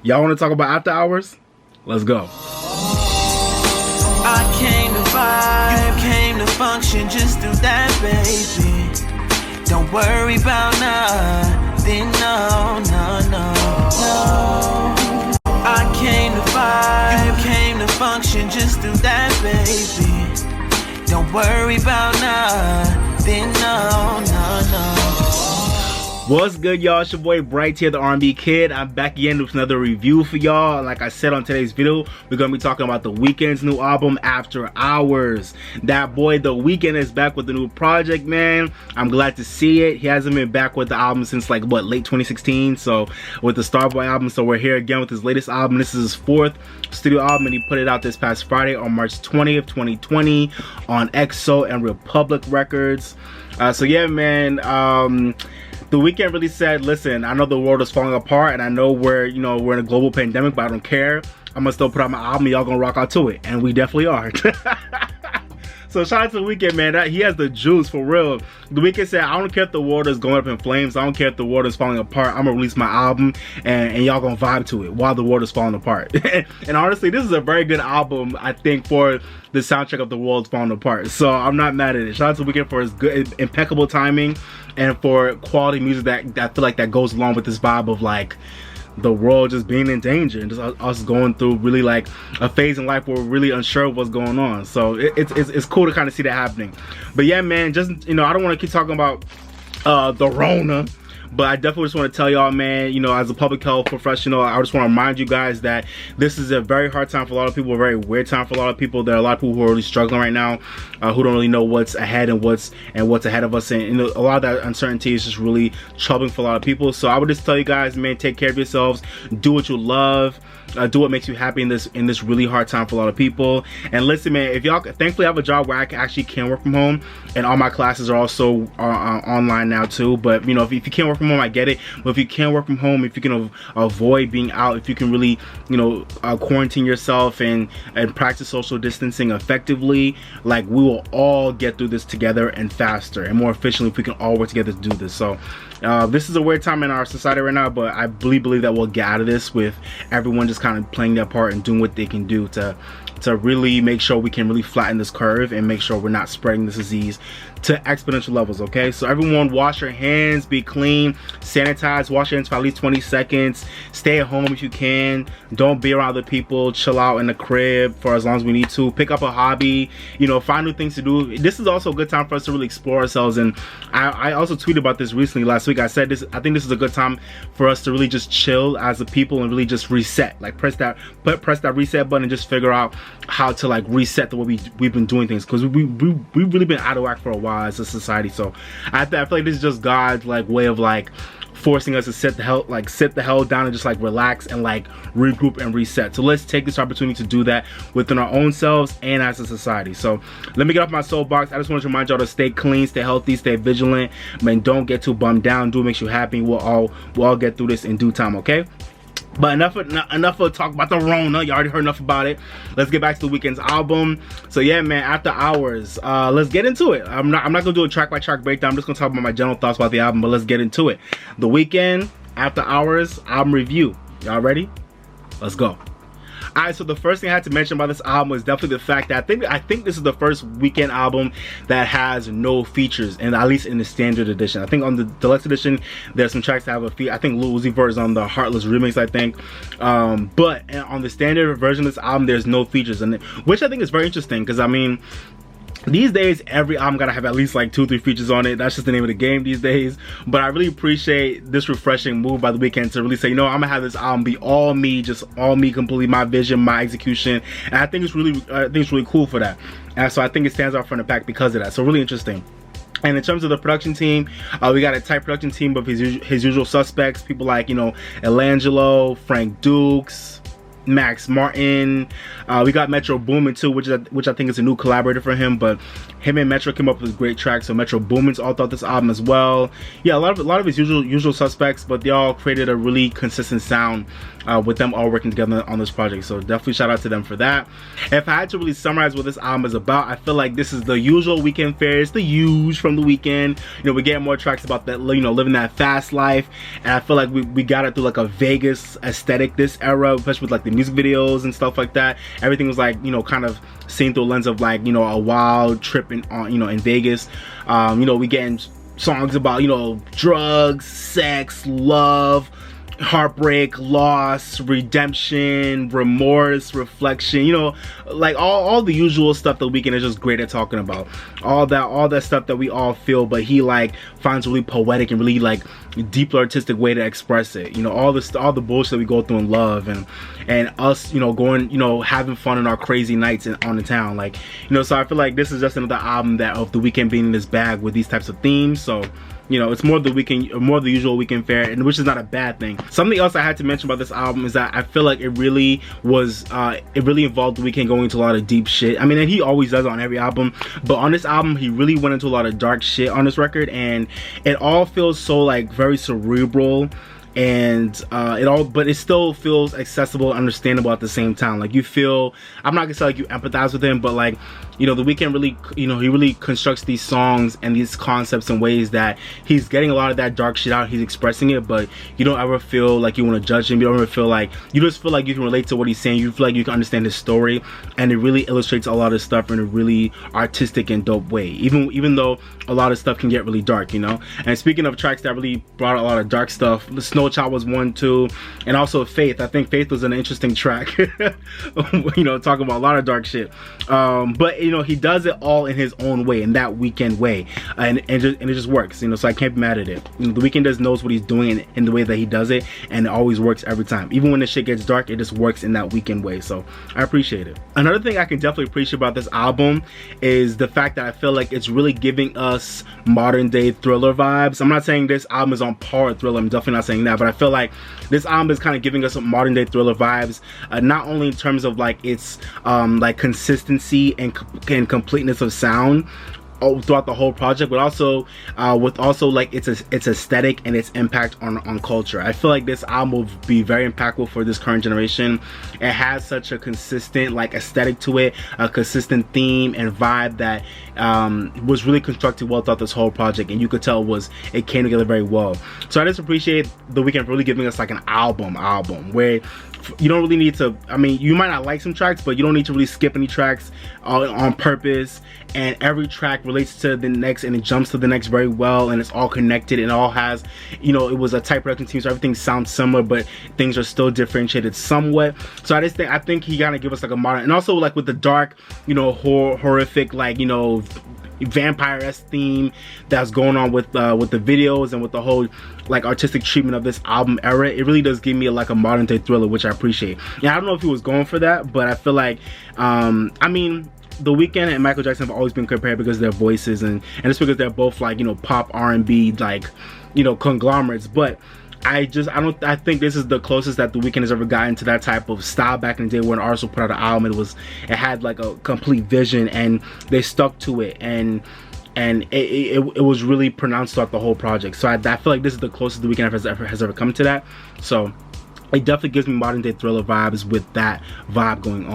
Y'all want to talk about After Hours? Let's go. I came to vibe, you came to function, just do that, baby. Don't worry about nothing, no. I came to vibe, you came to function, just do that, baby. Don't worry about nothing, no. What's good, y'all? It's your boy Bright here, the R&B Kid. I'm back again with another review for y'all. Like I said on today's video, we're gonna be talking about The Weeknd's new album, After Hours. That boy, The Weeknd, is back with a new project, man. I'm glad to see it. He hasn't been back with the album since like what, late 2016. So with the Starboy album, so we're here again with his latest album. This is his fourth studio album, and he put it out this past Friday on March 20th, 2020 on EXO and Republic Records. So yeah, man. The Weeknd really said, listen, I know the world is falling apart and I know we're in a global pandemic, but I don't care. I'm gonna still put out my album, y'all gonna rock out to it. And we definitely are. So shout out to The Weeknd, man. He has the juice for real. The Weeknd said, I don't care if the world is going up in flames. I don't care if the world is falling apart. I'm gonna release my album and y'all gonna vibe to it while the world is falling apart. And honestly, this is a very good album, I think, for the soundtrack of the world's falling apart. So I'm not mad at it. Shout out to The Weeknd for his good, impeccable timing and for quality music that I feel like that goes along with this vibe of like the world just being in danger and just us going through really like a phase in life where we're really unsure of what's going on. So it's cool to kind of see that happening. But yeah, man, just I don't want to keep talking about the Rona, but I definitely just want to tell y'all, man, as a public health professional, I just want to remind you guys that this is a very hard time for a lot of people, a very weird time for a lot of people. There are a lot of people who are really struggling right now, who don't really know what's ahead and what's ahead of us, and a lot of that uncertainty is just really troubling for a lot of people. So I would just tell you guys, man, take care of yourselves, do what you love, do what makes you happy in this really hard time for a lot of people. And listen, man, if y'all, thankfully I have a job where I actually can work from home, and all my classes are also online now too. But if you can't work from home, I get it. But if you can't work from home, if you can avoid being out, if you can really quarantine yourself and practice social distancing effectively, like, we will all get through this together and faster and more efficiently if we can all work together to do this. So this is a weird time in our society right now, but I believe that we'll get out of this with everyone just kind of playing their part and doing what they can do to really make sure we can really flatten this curve and make sure we're not spreading this disease to exponential levels. Okay, so everyone, wash your hands, be clean, sanitize, wash your hands for at least 20 seconds, stay at home if you can, don't be around other people, chill out in the crib for as long as we need to, pick up a hobby, find new things to do. This is also a good time for us to really explore ourselves. And I also tweeted about this recently last week. I said this, I think this is a good time for us to really just chill as a people and really just reset, like press that reset button and just figure out how to like reset the way we've been doing things, because we've really been out of whack for a while as a society. So I feel like this is just God's like way of like forcing us to sit the hell down and just like relax and like regroup and reset. So let's take this opportunity to do that within our own selves and as a society. So let me get off my soapbox. I just want to remind y'all to stay clean, stay healthy, stay vigilant, man. Don't get too bummed down. Do what makes you happy. We'll all get through this in due time, okay? But enough of talk about the Rona. You already heard enough about it. Let's get back to The Weeknd's album. So yeah, man, After Hours. Let's get into it. I'm not gonna do a track by track breakdown. I'm just gonna talk about my general thoughts about the album, but let's get into it. The Weeknd, After Hours album review. Y'all ready? Let's go. Alright, so the first thing I had to mention about this album is definitely the fact that I think this is the first Weeknd album that has no features, and at least in the standard edition. I think on the deluxe edition there's some tracks that have a feature. I think Lil Uzi Vert is on the Heartless remix, I think. But on the standard version of this album there's no features, which I think is very interesting, because I mean, these days every album gotta have at least like 2 or 3 features on it. That's just the name of the game these days. But I really appreciate this refreshing move by The Weeknd to really say, I'm gonna have this album be all me, just all me, completely my vision, my execution. And I think it's really cool for that. And so I think it stands out from the pack because of that. So really interesting. And in terms of the production team, we got a tight production team of his usual suspects, people like Elangelo, Frank Dukes, Max Martin. We got Metro Boomin too, which I think is a new collaborator for him, but him and Metro came up with great tracks. So Metro Boomin's all throughout this album as well. Yeah, a lot of his usual suspects, but they all created a really consistent sound with them all working together on this project. So definitely shout out to them for that. If I had to really summarize what this album is about, I feel like this is the usual Weeknd fare. It's the huge from the Weeknd. You know, we get more tracks about that, you know, living that fast life, and I feel like we got it through like a Vegas aesthetic this era, especially with like the music videos and stuff like that. Everything was like, you know, kind of seen through a lens of like, you know, a wild trip in, you know, in Vegas. You know, we getting songs about, you know, drugs, sex, love, heartbreak, loss, redemption, remorse, reflection, you know, like all the usual stuff that Weeknd is just great at talking about. All that stuff that we all feel, but he like finds a really poetic and really like deeply artistic way to express it. You know, all the bullshit that we go through in love, and us, you know, going, you know, having fun in our crazy nights on the town, like, you know. So I feel like this is just another album that of the Weeknd being in this bag with these types of themes. So, you know, it's more the Weeknd, more the usual Weeknd fare, and which is not a bad thing. Something else I had to mention about this album is that I feel like it really was, it really involved the Weeknd going into a lot of deep shit. I mean, and he always does on every album, but on this album, he really went into a lot of dark shit on this record, and it all feels so like very cerebral. And but it still feels accessible and understandable at the same time. Like, you feel, I'm not gonna say like you empathize with him, but like, you know, the Weeknd really, you know, he really constructs these songs and these concepts in ways that he's getting a lot of that dark shit out, he's expressing it, but you don't ever feel like you want to judge him. You don't ever feel like, you just feel like you can relate to what he's saying. You feel like you can understand his story, and it really illustrates a lot of stuff in a really artistic and dope way, even though a lot of stuff can get really dark, you know. And speaking of tracks that really brought a lot of dark stuff, the Snowchild was one too, and also Faith. I think Faith was an interesting track. You know, talking about a lot of dark shit, but you know, he does it all in his own way, in that Weeknd way, and it just works, you know. So I can't be mad at it. You know, the Weeknd just knows what he's doing in the way that he does it, and it always works every time. Even when the shit gets dark, it just works in that Weeknd way. So I appreciate it. Another thing I can definitely appreciate about this album is the fact that I feel like it's really giving us modern day Thriller vibes. I'm not saying this album is on par with Thriller, I'm definitely not saying that, but I feel like this album is kind of giving us some modern day Thriller vibes, not only in terms of like its like consistency and completeness of sound throughout the whole project, but also with also like its aesthetic and its impact on culture. I feel like this album will be very impactful for this current generation. It has such a consistent like aesthetic to it, a consistent theme and vibe that was really constructed well throughout this whole project, and you could tell it came together very well. So I just appreciate the Weeknd really giving us like an album where you don't really need to, I mean, you might not like some tracks, but you don't need to really skip any tracks on purpose, and every track relates to the next and it jumps to the next very well, and it's all connected, and it all has, you know, it was a tight production team, so everything sounds similar, but things are still differentiated somewhat. So I think he gotta give us like a modern, and also like with the dark, you know, horrific, like, you know, vampire-esque theme that's going on with the videos and with the whole like artistic treatment of this album era. It really does give me like a modern day Thriller, which I appreciate. Yeah, I don't know if he was going for that, but I feel like I mean, the Weeknd and Michael Jackson have always been compared because of their voices, and it's because they're both like, you know, pop R&B, like, you know, conglomerates. But I think this is the closest that the Weeknd has ever gotten to that type of style back in the day when an artist would put out an album. It had like a complete vision, and they stuck to it, and it was really pronounced throughout the whole project. So I feel like this is the closest the Weeknd has ever come to that. So it definitely gives me modern day Thriller vibes with that vibe going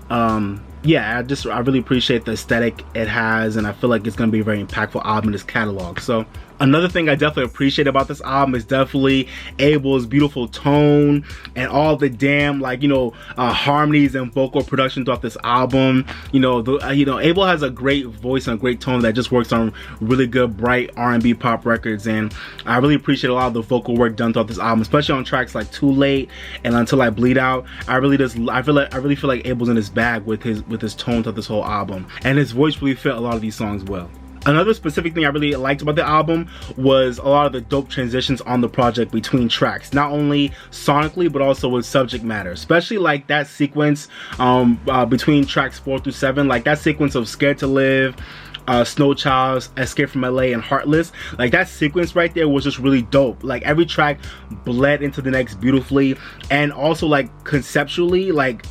on. Yeah, I really appreciate the aesthetic it has, and I feel like it's gonna be a very impactful album in this catalog. So another thing I definitely appreciate about this album is definitely Abel's beautiful tone and all the damn, like, you know, harmonies and vocal production throughout this album. You know, Abel has a great voice and a great tone that just works on really good, bright R&B pop records, and I really appreciate a lot of the vocal work done throughout this album, especially on tracks like Too Late and Until I Bleed Out. I really feel like Abel's in his bag with his tone throughout this whole album, and his voice really fit a lot of these songs well. Another specific thing I really liked about the album was a lot of the dope transitions on the project between tracks, not only sonically but also with subject matter, especially like that sequence between tracks 4 through 7, like that sequence of Scared to Live, Snowchild, Escape from LA, and Heartless. Like that sequence right there was just really dope. Like every track bled into the next beautifully, and also like conceptually, like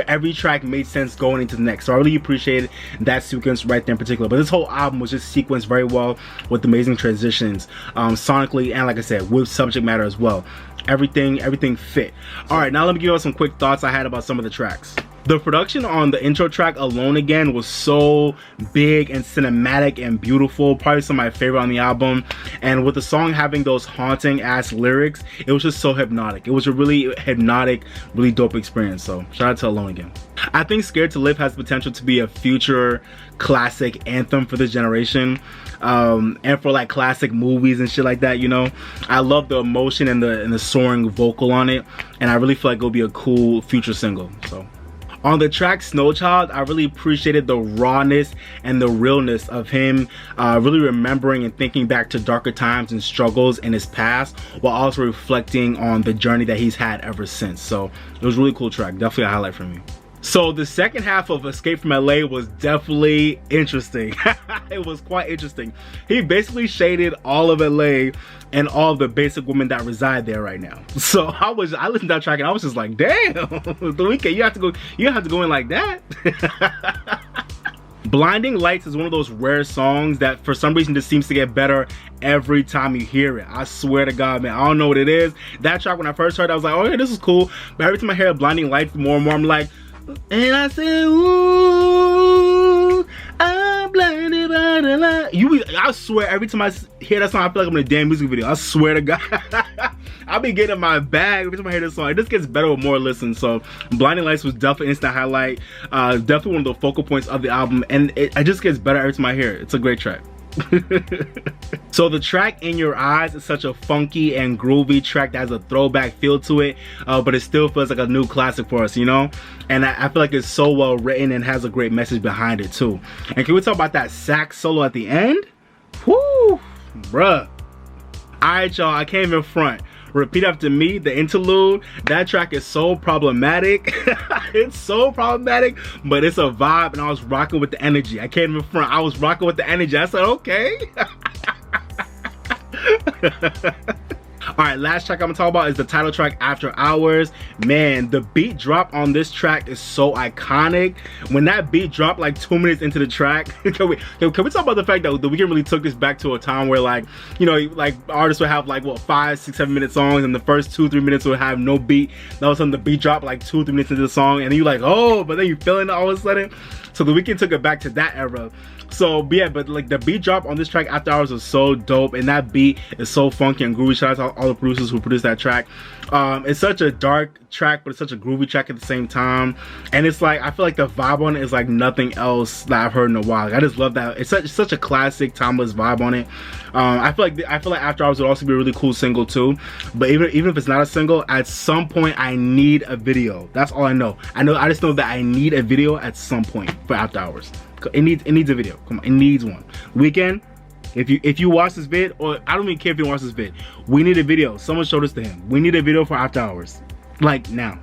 every track made sense going into the next. So I really appreciated that sequence right there in particular. But this whole album was just sequenced very well with amazing transitions, sonically, and like I said, with subject matter as well. everything fit. All right, now let me give you some quick thoughts I had about some of the tracks. The production on the intro track Alone Again was so big and cinematic and beautiful, probably some of my favorite on the album. And with the song having those haunting ass lyrics, it was just so hypnotic. It was a really hypnotic, really dope experience. So shout out to Alone Again. I think Scared to Live has potential to be a future classic anthem for this generation, and for like classic movies and shit like that, you know. I love the emotion and the soaring vocal on it, and I really feel like it'll be a cool future single. So on the track Snowchild, I really appreciated the rawness and the realness of him really remembering and thinking back to darker times and struggles in his past, while also reflecting on the journey that he's had ever since. So it was a really cool track, definitely a highlight for me. So the second half of Escape from LA was definitely interesting. It was quite interesting. He basically shaded all of LA and all of the basic women that reside there right now. So I listened to that track and I was just like, damn, The Weeknd, you have to go in like that. Blinding Lights is one of those rare songs that for some reason just seems to get better every time you hear it. I swear to God, man, I don't know what it is. That track, when I first heard it, I was like, oh yeah, this is cool. But every time I hear Blinding Lights more and more, I'm like, and I say, ooh, I'm blinded by the light. I swear, every time I hear that song, I feel like I'm in a damn music video. I swear to God. I'll be getting my bag every time I hear this song. It just gets better with more listens. So Blinding Lights was definitely an instant highlight. Definitely one of the focal points of the album. And it just gets better every time I hear it. It's a great track. So the track In Your Eyes is such a funky and groovy track that has a throwback feel to it, but it still feels like a new classic for us, you know. And I feel like it's so well written and has a great message behind it too. And can we talk about that sax solo at the end? Whoo, bruh. Alright y'all, I can't even front. Repeat After Me, the interlude, that track is so problematic. It's so problematic, but it's a vibe, and I was rocking with the energy. I can't even front. I was rocking with the energy. I said, okay. Alright, last track I'm gonna talk about is the title track, After Hours. Man, the beat drop on this track is so iconic. When that beat dropped like 2 minutes into the track, can we talk about the fact that The Weeknd really took this back to a time where, like, you know, like artists would have like what 5, 6, 7 minute songs, and the first 2, 3 minutes would have no beat. All of a sudden the beat dropped like 2, 3 minutes into the song, and then you're like, oh, but then you feeling it all of a sudden. So The Weeknd took it back to that era. So yeah, but like the beat drop on this track, After Hours, was so dope, and that beat is so funky and groovy. Shout out to all the producers who produced that track. It's such a dark track, but it's such a groovy track at the same time. And it's like, I feel like the vibe on it is like nothing else that I've heard in a while. Like, I just love that. It's such a classic, timeless vibe on it. I feel like After Hours would also be a really cool single too. But even if it's not a single, at some point I need a video. That's all I know. I just know that I need a video at some point for After Hours. It needs a video. Come on, it needs one. Weeknd, if you watch this vid, or I don't even care if you watch this vid, we need a video. Someone showed this to him. We need a video for After Hours, like now.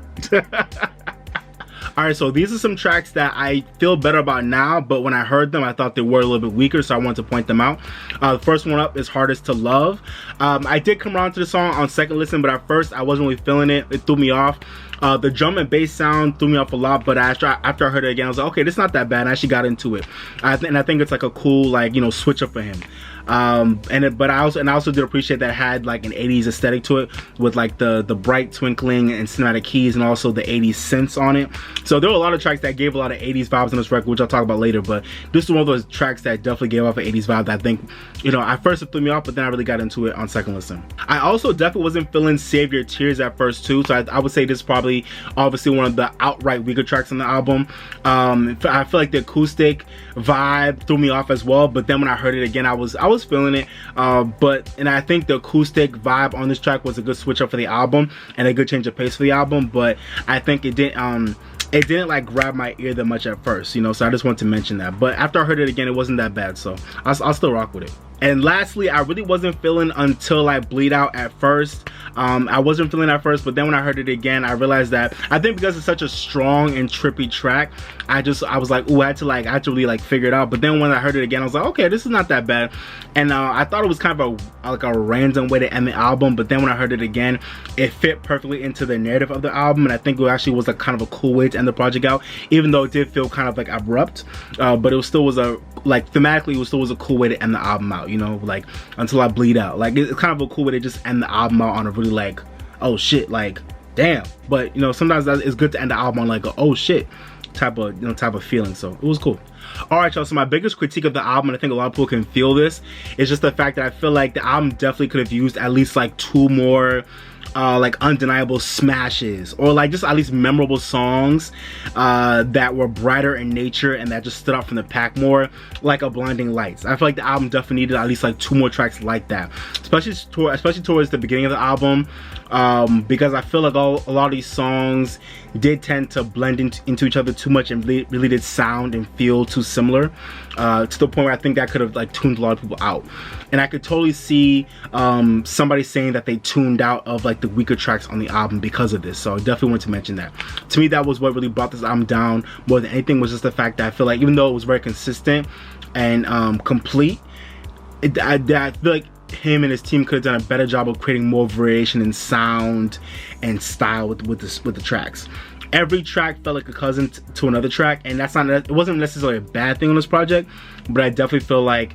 Alright, so these are some tracks that I feel better about now, but when I heard them I thought they were a little bit weaker, so I wanted to point them out. The first one up is Hardest to Love. I did come around to the song on second listen, but at first I wasn't really feeling it. It threw me off. The drum and bass sound threw me off a lot, but after I heard it again, I was like, okay, this is not that bad. I actually got into it. And I think it's like a cool, like, you know, switch up for him. But I also did appreciate that it had like an 80s aesthetic to it, with like the bright twinkling and cinematic keys, and also the 80s synths on it. So there were a lot of tracks that gave a lot of 80s vibes on this record, which I'll talk about later, but this is one of those tracks that definitely gave off an 80s vibe that I think, you know, at first it threw me off, but then I really got into it on second listen. I also definitely wasn't feeling Save Your Tears at first too, so I would say this is probably obviously one of the outright weaker tracks on the album. I feel like the acoustic vibe threw me off as well, but then when I heard it again, I was feeling it. And I think the acoustic vibe on this track was a good switch up for the album and a good change of pace for the album, but I think it didn't like grab my ear that much at first, you know, so I just wanted to mention that. But after I heard it again, it wasn't that bad, so I'll still rock with it. And lastly, I really wasn't feeling Until I Bleed Out at first. I wasn't feeling it at first, but then when I heard it again, I realized that I think because it's such a strong and trippy track, I was like, ooh, I had to really like figure it out. But then when I heard it again, I was like, okay, this is not that bad. And I thought it was kind of a random way to end the album, but then when I heard it again, it fit perfectly into the narrative of the album, and I think it actually was like kind of a cool way to end the project out, even though it did feel kind of like abrupt. But it still was thematically, it still was a cool way to end the album out, you know, like Until I Bleed Out. Like, it's kind of a cool way to just end the album out on a really like oh shit, like damn. But you know, sometimes it's good to end the album on like a oh shit type of feeling. So it was cool. All right, y'all, so my biggest critique of the album, and I think a lot of people can feel this, is just the fact that I feel like the album definitely could have used at least like 2 more like undeniable smashes, or like just at least memorable songs that were brighter in nature and that just stood out from the pack more, like a Blinding Lights. I feel like the album definitely needed at least like 2 more tracks like that, especially towards the beginning of the album, because I feel like a lot of these songs did tend to blend into each other too much and really did sound and feel too similar, to the point where I think that could have like tuned a lot of people out. And I could totally see somebody saying that they tuned out of like the weaker tracks on the album because of this. So I definitely wanted to mention that. To me, that was what really brought this album down more than anything, was just the fact that I feel like even though it was very consistent and complete, I feel like him and his team could have done a better job of creating more variation in sound and style with the tracks. Every track felt like a cousin to another track, and it wasn't necessarily a bad thing on this project, but I definitely feel like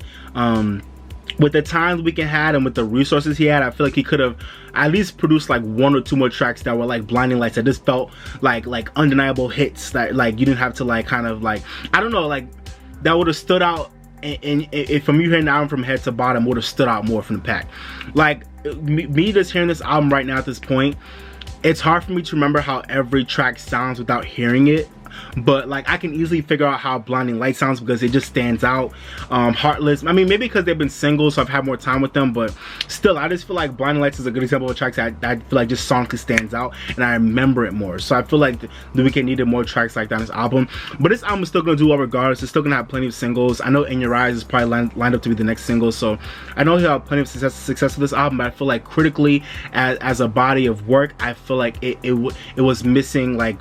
with the time Weeknd had and with the resources he had, I feel like he could have at least produced like 1 or 2 more tracks that were like Blinding Lights, that just felt like undeniable hits that like you didn't have to like kind of like, I don't know, like that would have stood out. And if from you hearing the album from head to bottom, would have stood out more from the pack. Like me just hearing this album right now at this point, it's hard for me to remember how every track sounds without hearing it. But like I can easily figure out how Blinding Light sounds because it just stands out. Heartless, I mean, maybe because they've been singles, so I've had more time with them, but still I just feel like Blinding Lights is a good example of tracks that I feel like just sonically stands out and I remember it more. So I feel like the Weeknd needed more tracks like that on this album. But this album is still gonna do well regardless. It's still gonna have plenty of singles. I know In Your Eyes is probably lined up to be the next single, so I know he'll have plenty of success with this album, but I feel like critically as a body of work, I feel like it was missing like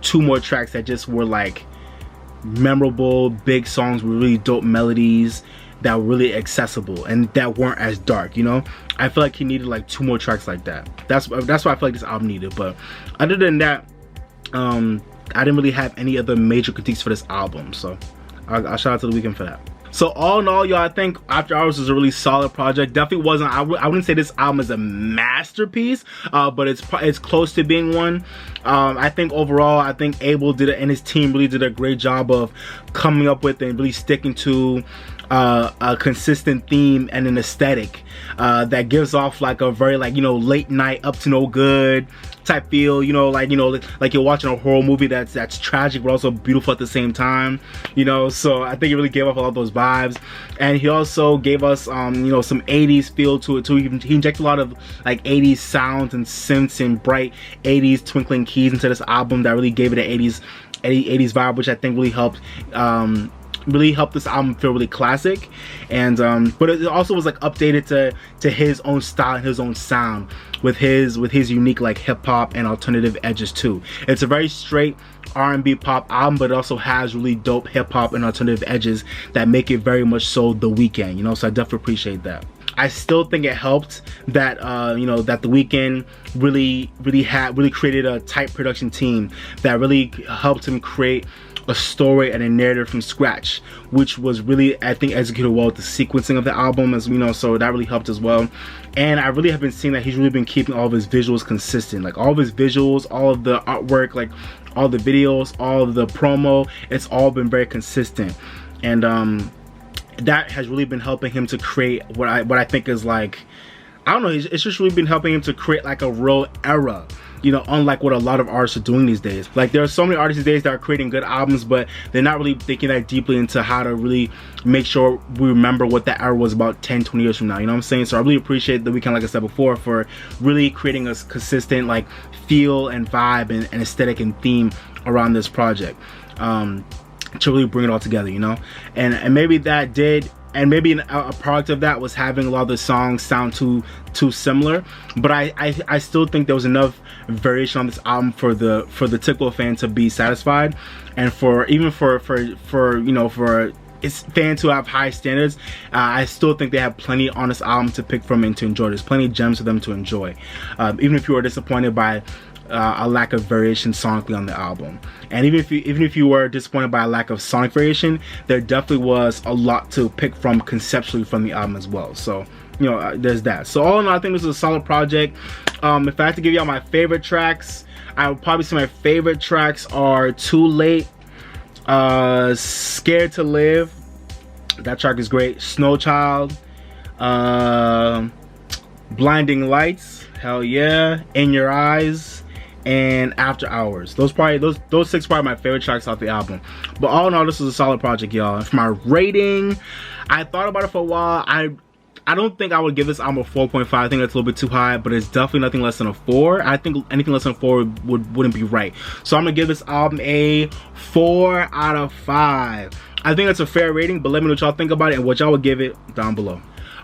2 more tracks that just were like memorable, big songs with really dope melodies that were really accessible and that weren't as dark, you know? I feel like he needed like 2 more tracks like that. That's what I feel like this album needed. But other than that, I didn't really have any other major critiques for this album, so I'll shout out to The Weeknd for that. So all in all, y'all, I think After Hours was a really solid project. Definitely wasn't, I wouldn't say this album is a masterpiece, but it's close to being one. I think overall, I think Abel and his team really did a great job of coming up with and really sticking to a consistent theme and an aesthetic that gives off like a very like, you know, late night up to no good type feel, you know, like you're watching a horror movie that's tragic but also beautiful at the same time, you know. So I think he really gave off a lot of those vibes, and he also gave us you know, some 80s feel to it too. He injected a lot of like 80s sounds and synths and bright 80s twinkling keys into this album that really gave it an 80s vibe, which I think really helped this album feel really classic. And but it also was like updated to his own style and his own sound with his unique like hip-hop and alternative edges too. It's a very straight R&B pop album, but it also has really dope hip-hop and alternative edges that make it very much so The Weeknd, you know. So I definitely appreciate that. I still think it helped that you know, that The Weeknd really created a tight production team that really helped him create a story and a narrative from scratch, which was really, I think, executed well with the sequencing of the album, as we know. So that really helped as well. And I really have been seeing that he's really been keeping all of his visuals consistent, like all of his visuals, all of the artwork, like all the videos, all of the promo, it's all been very consistent. And that has really been helping him to create what I think is like, I don't know, it's just really been helping him to create like a real era, you know, unlike what a lot of artists are doing these days. Like there are so many artists these days that are creating good albums, but they're not really thinking that deeply into how to really make sure we remember what that era was about 10-20 years from now, you know what I'm saying? So I really appreciate The Weeknd, like I said before, for really creating a consistent like feel and vibe and aesthetic and theme around this project, to really bring it all together, you know. And maybe that did, and maybe a product of that was having a lot of the songs sound too similar, but I still think there was enough variation on this album for the typical fan to be satisfied, and for even for you know, for its fans who have high standards, I still think they have plenty on this album to pick from and to enjoy. There's plenty of gems for them to enjoy, even if you were disappointed by a lack of variation sonically on the album. And even if you were disappointed by a lack of sonic variation, there definitely was a lot to pick from conceptually from the album as well. So, you know, there's that. So all in all, I think this is a solid project. If I had to give y'all my favorite tracks, I would probably say my favorite tracks are Too Late, Scared to Live, that track is great, Snowchild, Blinding Lights, hell yeah, In Your Eyes, and After Hours. Those 6 probably my favorite tracks off the album. But all in all, this is a solid project, y'all. For my rating, I thought about it for a while. I don't think I would give this album a 4.5. I think that's a little bit too high, but it's definitely nothing less than a 4. I think anything less than a 4 wouldn't be right. So I'm gonna give this album a 4 out of 5. I think that's a fair rating, but let me know what y'all think about it and what y'all would give it down below.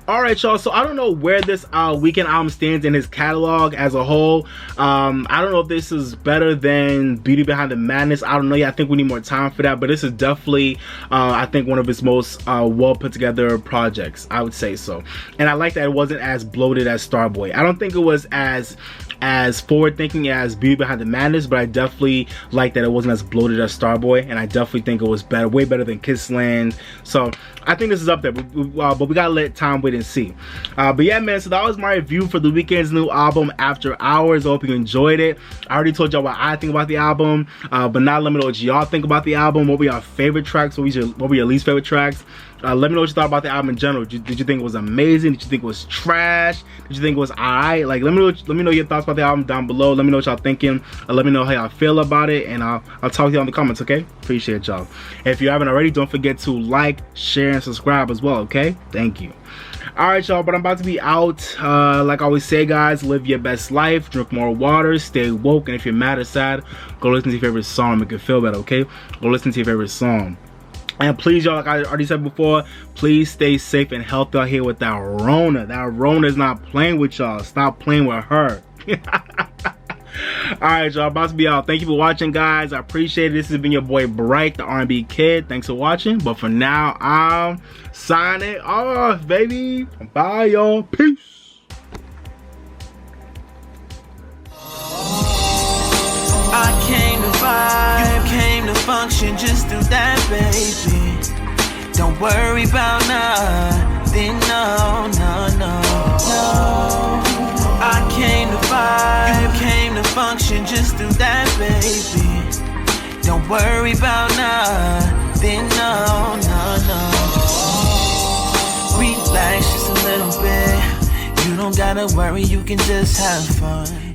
Alright, y'all, so I don't know where this Weeknd album stands in his catalog as a whole. I don't know if this is better than Beauty Behind the Madness. I don't know yet. I think we need more time for that, but this is definitely I think one of his most well put together projects, I would say so. And I like that it wasn't as bloated as Starboy. I don't think it was as forward thinking as Beauty Behind the Madness, but I definitely like that it wasn't as bloated as Starboy, and I definitely think it was better, way better than Kissland. So I think this is up there, but we gotta let time wait and see. But yeah, man, so that was my review for the Weeknd's new album After Hours. I hope you enjoyed it. I already told y'all what I think about the album, but now let me know what y'all think about the album. What were your favorite tracks? What were your least favorite tracks? Let me know what you thought about the album in general. Did you think it was amazing? Did you think it was trash? Did you think it was alright? Like, let me know your thoughts about the album down below. Let me know what y'all thinking. Let me know how y'all feel about it, and I'll talk to y'all in the comments, okay? Appreciate y'all. If you haven't already, don't forget to like, share, and subscribe as well, okay? Thank you. Alright, y'all, but I'm about to be out. Like I always say, guys, live your best life, drink more water, stay woke, and if you're mad or sad, go listen to your favorite song, make it feel better, okay? Go listen to your favorite song. And please, y'all, like I already said before, please stay safe and healthy out here with that Rona. That Rona is not playing with y'all. Stop playing with her. Alright, y'all, about to be out. Thank you for watching, guys. I appreciate it. This has been your boy Bright, the R&B Kid. Thanks for watching. But for now, I'm signing off, baby. Bye, y'all. Peace. I came to vibe, you came to function, just do that, baby. Don't worry about nothing, no, no, no, no. I came to vibe, you came to function, just do that, baby. Don't worry about nothing, no, no, no. Relax just a little bit. You don't gotta worry, you can just have fun.